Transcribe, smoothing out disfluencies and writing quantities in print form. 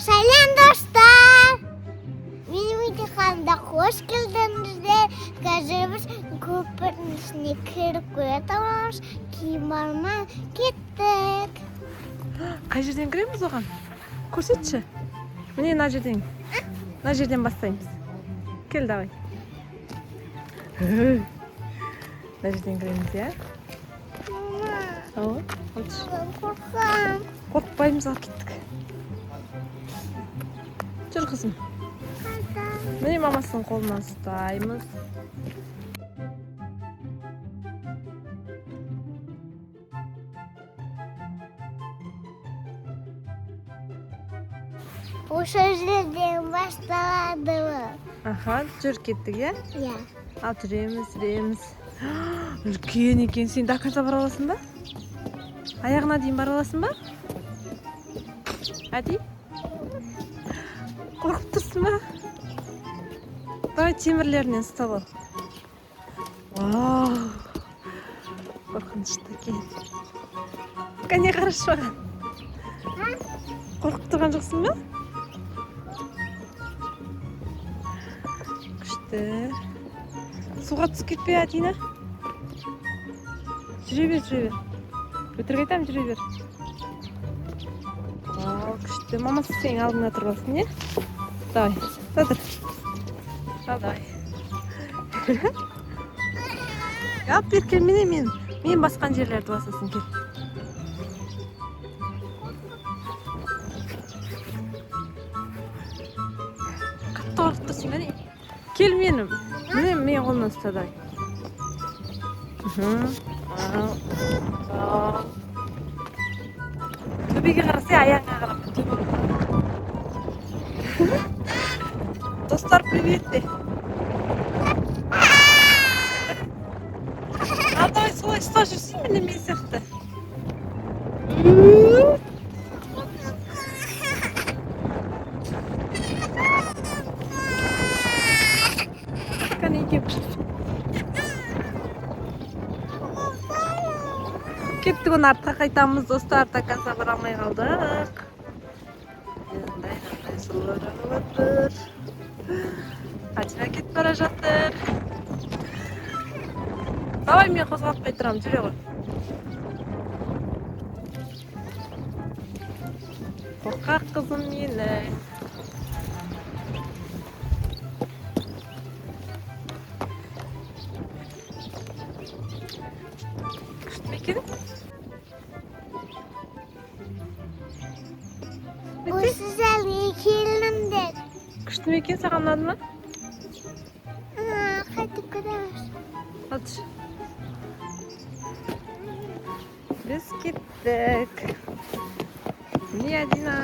Selam dostlar. Benim videomda hoş geldiniz. Қазір біз көпірдің ішіне кіріп көретамыз. Кейін бармай кеттік. Қай жерден кіреміз оған? Көрсетші. Міне мына жерден. Мына жерден бастаймыз. Кел давай. Мына жерден кіреміз, я? Мама, қорқам. Қорқпаймыз, ал кеттік. Жүр қызым. Міне мамасының қолынан ұстаймыз. Осы жерден басталады. Аха, жүр кеттік, я? Иә. Ал жүреміз. Үлкен екен. Сен до конца бара аласың ба? Аяғына дейін бара аласың ба? Әди? Қорқып тұрсың ба? Давай темірлерінен ұстап ал. Вау! Қорқынышты екен. Қане қарашы маған. Қорқып тұрған жоқсың ба? Күшті. Суға түсіп кетпе, Адина. Жүре бер. Өтірік айтамын, жүре бер. Вау, күшті. Мамасы сенің алдыңда тұрып алсын, не? Давай, тұр. Давай. Алып бер, кел, мен басқан жерлерді басасын, кел. Қатты қорқып тұрсың ба, не? Кел менің. Мен қолынан ұста, давай. Төбеге қараса, аяғыңа қарап. Достар, привет де. Ал, давай, солай ұста жүрсің, міне мен сияқты. Қане екеуі. Кеттік, оны артқа қайтамыз, достар, до конца бара алмай қалдық. Мындай сұлулар жатыр. Адина кетіп бара жатыр. Давай, мен қозғалтпай тұрамын, жүре ғой. Қорқақ қызым мені. Күшті ме екен? Осы жерге келдіңдер. Күшті ме екен, саған ұнады ма? Қайтып көреміз. Алшы. Біз кеттік. Міне, Адина.